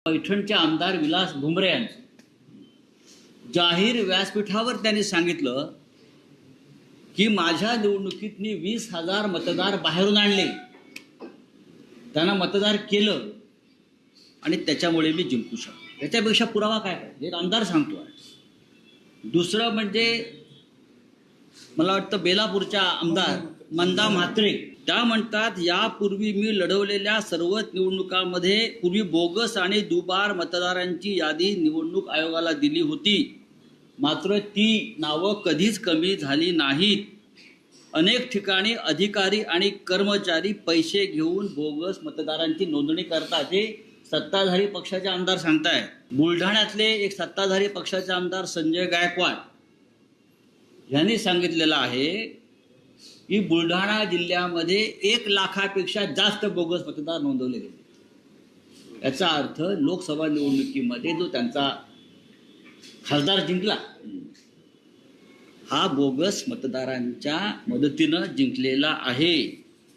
पैठणचे आमदार विलास भुमरे यांचं जाहीर व्यासपीठावर त्यांनी सांगितलं की माझ्या निवडणुकीत मी 20,000 मतदार बाहेरून आणले, त्यांना मतदार केलं आणि त्याच्यामुळे मी जिंकू शकतो. त्याच्यापेक्षा पुरावा काय पाहिजे? एक आमदार सांगतो आहे. दुसरं म्हणजे मला वाटतं बेलापूरच्या आमदार मंदा म्हात्रे त्या म्हणतात, यापूर्वी मी लढवलेल्या सर्वच निवडणुकांमध्ये पूर्वी बोगस आणि दुबार मतदारांची यादी निवडणूक आयोगाला दिली होती, मात्र ती नावं कधीच कमी झाली नाहीत. अनेक ठिकाणी अधिकारी आणि कर्मचारी पैसे घेऊन बोगस मतदारांची नोंदणी करतात, हे सत्ताधारी पक्षाचे आमदार सांगताय. बुलढाण्यातले एक सत्ताधारी पक्षाचे आमदार संजय गायकवाड यांनी सांगितलेलं आहे की बुलढाणा जिल्ह्यामध्ये 1 लाखापेक्षा जास्त बोगस मतदार नोंदवले गेले. याचा अर्थ लोकसभा निवडणुकीमध्ये जो त्यांचा खासदार जिंकला हा बोगस मतदारांच्या मदतीनं जिंकलेला आहे.